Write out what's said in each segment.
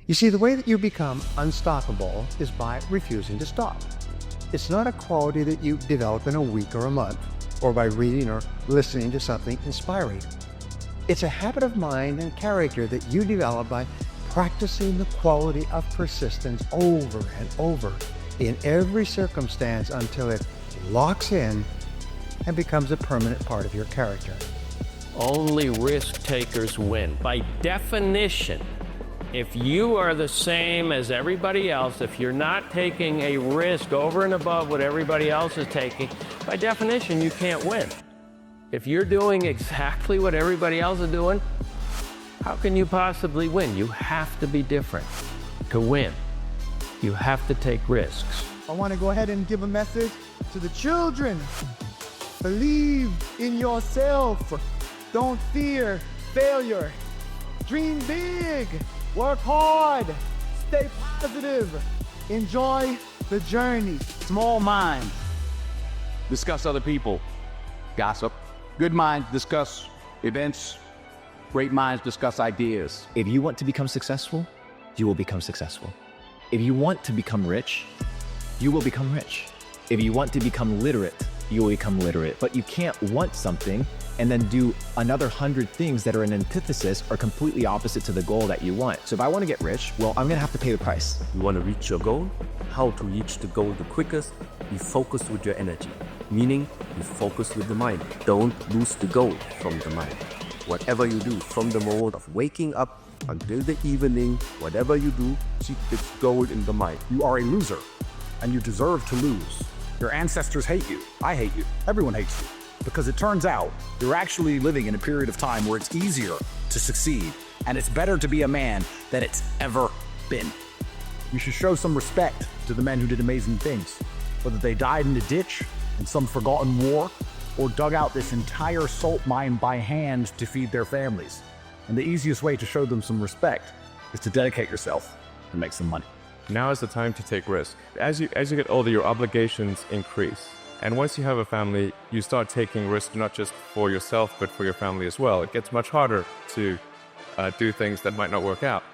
You see, the way that you become unstoppable is by refusing to stop. It's not a quality that you develop in a week or a month, or by reading or listening to something inspiring. It's a habit of mind and character that you develop by practicing the quality of persistence over and over in every circumstance until it locks in and becomes a permanent part of your character. Only risk takers win. By definition, if you are the same as everybody else, if you're not taking a risk over and above what everybody else is taking, by definition, you can't win. If you're doing exactly what everybody else is doing, how can you possibly win? You have to be different to win. You have to take risks. I want to go ahead and give a message to the children. Believe in yourself. Don't fear failure. Dream big. Work hard. Stay positive. Enjoy the journey. Small minds discuss other people. Gossip. Good minds discuss events. Great minds discuss ideas. If you want to become successful, you will become successful. If you want to become rich, you will become rich. If you want to become literate, you will become literate. But you can't want something and then do another 100 things that are an antithesis or completely opposite to the goal that you want. So if I want to get rich, well, I'm gonna have to pay the price. You want to reach your goal? How to reach the goal the quickest? Be focused with your energy. Meaning, be focused with the mind. Don't lose the goal from the mind. Whatever you do, from the moment of waking up until the evening, whatever you do, keep the goal in the mind. You are a loser, and you deserve to lose. Your ancestors hate you. I hate you. Everyone hates you. Because it turns out you're actually living in a period of time where it's easier to succeed, and it's better to be a man than it's ever been. You should show some respect to the men who did amazing things, whether they died in a ditch in some forgotten war, or dug out this entire salt mine by hand to feed their families. And the easiest way to show them some respect is to dedicate yourself and make some money. Now is the time to take risks. As you get older, your obligations increase. And once you have a family, you start taking risks not just for yourself, but for your family as well. It gets much harder to do things that might not work out.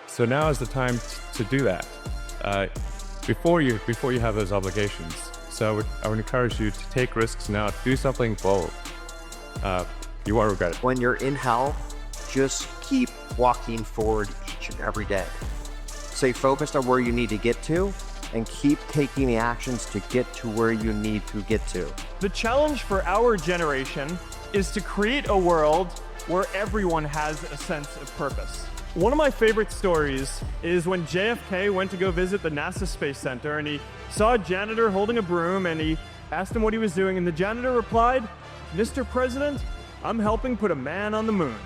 So now is the time to do that before you have those obligations. So I would encourage you to take risks now, do something bold. You won't regret it. When you're in hell, just keep walking forward each and every day. Stay focused on where you need to get to, and keep taking the actions to get to where you need to get to. The challenge for our generation is to create a world where everyone has a sense of purpose. One of my favorite stories is when JFK went to go visit the NASA Space Center, and he saw a janitor holding a broom, and he asked him what he was doing, and the janitor replied, "Mr. President, I'm helping put a man on the moon."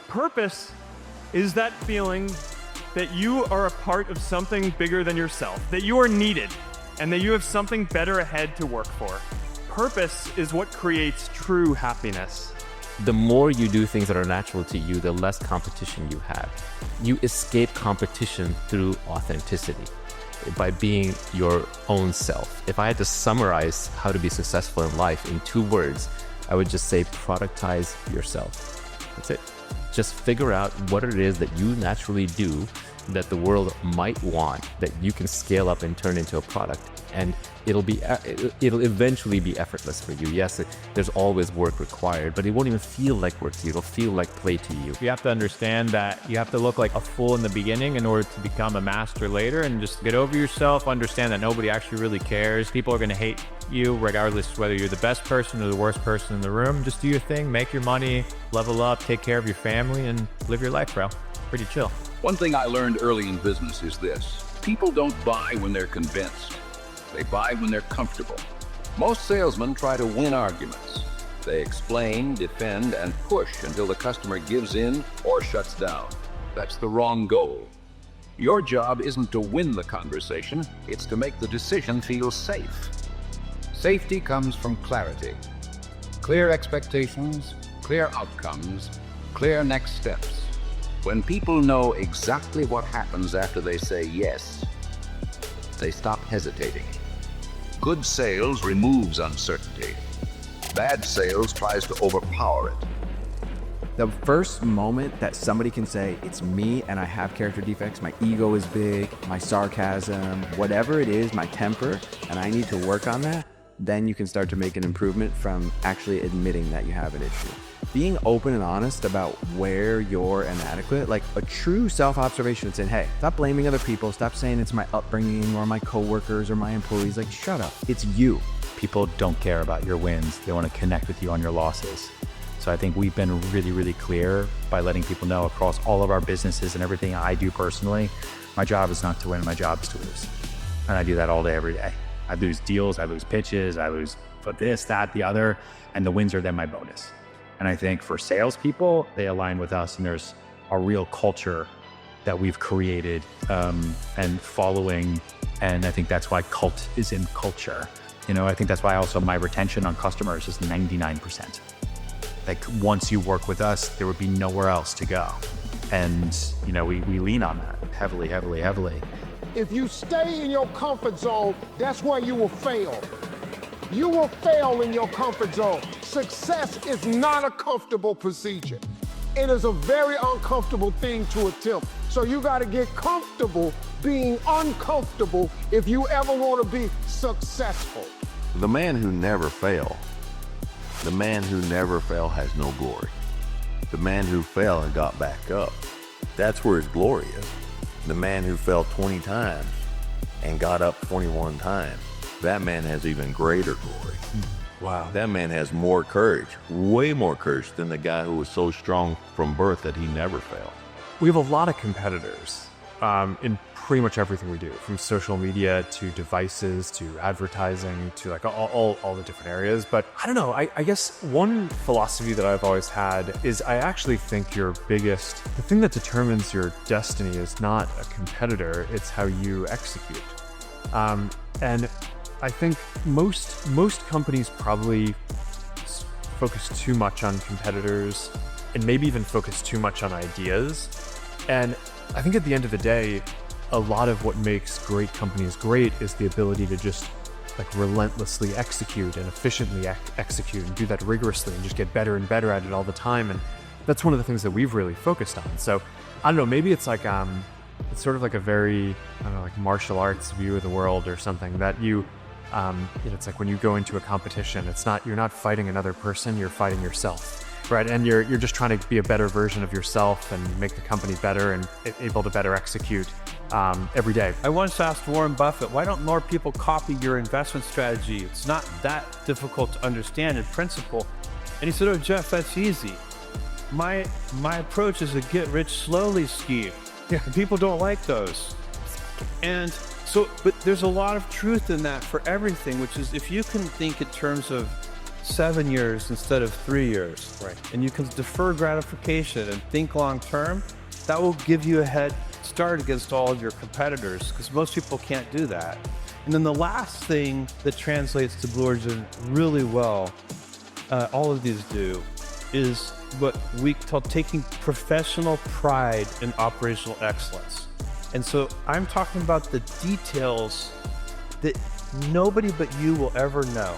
Purpose is that feeling that you are a part of something bigger than yourself, that you are needed, and that you have something better ahead to work for. Purpose is what creates true happiness. The more you do things that are natural to you, the less competition you have. You escape competition through authenticity, by being your own self. If I had to summarize how to be successful in life in 2 words, I would just say productize yourself. That's it. Just figure out what it is that you naturally do that the world might want, that you can scale up and turn into a product, and it'll eventually be effortless for you. Yes, there's always work required, but it won't even feel like work to you. It'll feel like play to you. You have to understand that you have to look like a fool in the beginning in order to become a master later, and just get over yourself, understand that nobody actually really cares. People are going to hate you regardless whether you're the best person or the worst person in the room. Just do your thing, make your money, level up, take care of your family, and live your life, bro. Pretty chill. One thing I learned early in business is this: people don't buy when they're convinced. They buy when they're comfortable. Most salesmen try to win arguments. They explain, defend, and push until the customer gives in or shuts down. That's the wrong goal. Your job isn't to win the conversation, it's to make the decision feel safe. Safety comes from clarity. Clear expectations, clear outcomes, clear next steps. When people know exactly what happens after they say yes, they stop hesitating. Good sales removes uncertainty. Bad sales tries to overpower it. The first moment that somebody can say, it's me and I have character defects, my ego is big, my sarcasm, whatever it is, my temper, and I need to work on that, then you can start to make an improvement from actually admitting that you have an issue. Being open and honest about where you're inadequate, like a true self-observation and saying, hey, stop blaming other people, stop saying it's my upbringing or my coworkers or my employees, like shut up, it's you. People don't care about your wins, they want to connect with you on your losses. So I think we've been really, really clear by letting people know across all of our businesses and everything I do personally, my job is not to win, my job is to lose. And I do that all day, every day. I lose deals, I lose pitches, I lose this, that, the other, and the wins are then my bonus. And I think for salespeople, they align with us, and there's a real culture that we've created and following. And I think that's why cult is in culture. You know, I think that's why also my retention on customers is 99%. Like once you work with us, there would be nowhere else to go. And, you know, we lean on that heavily, heavily, heavily. If you stay in your comfort zone, that's where you will fail. You will fail in your comfort zone. Success is not a comfortable procedure. It is a very uncomfortable thing to attempt. So you got to get comfortable being uncomfortable if you ever want to be successful. The man who never fails, the man who never fell has no glory. The man who fell and got back up, that's where his glory is. The man who fell 20 times and got up 21 times, that man has even greater glory. Wow. That man has more courage, way more courage than the guy who was so strong from birth that he never failed. We have a lot of competitors in pretty much everything we do, from social media to devices to advertising to like all the different areas. But I don't know, I guess one philosophy that I've always had is I actually think the thing that determines your destiny is not a competitor, it's how you execute. And I think most companies probably focus too much on competitors and maybe even focus too much on ideas. And I think at the end of the day, a lot of what makes great companies great is the ability to just like relentlessly execute and efficiently execute and do that rigorously and just get better and better at it all the time. And that's one of the things that we've really focused on. So I don't know, maybe it's like, it's sort of like a very, I don't know, like martial arts view of the world or something that you know, it's like when you go into a competition, you're not fighting another person, you're fighting yourself. Right, and you're just trying to be a better version of yourself and make the company better and able to better execute every day. I once asked Warren Buffett, why don't more people copy your investment strategy? It's not that difficult to understand in principle. And he said, oh, Jeff, that's easy. My approach is a get rich slowly scheme. Yeah. And people don't like those. And so, but there's a lot of truth in that for everything, which is if you can think in terms of 7 years instead of 3 years, right? And you can defer gratification and think long term, that will give you a head start against all of your competitors, because most people can't do that. And then the last thing that translates to Blue Origin really well, all of these do, is what we call taking professional pride in operational excellence. And so I'm talking about the details that nobody but you will ever know.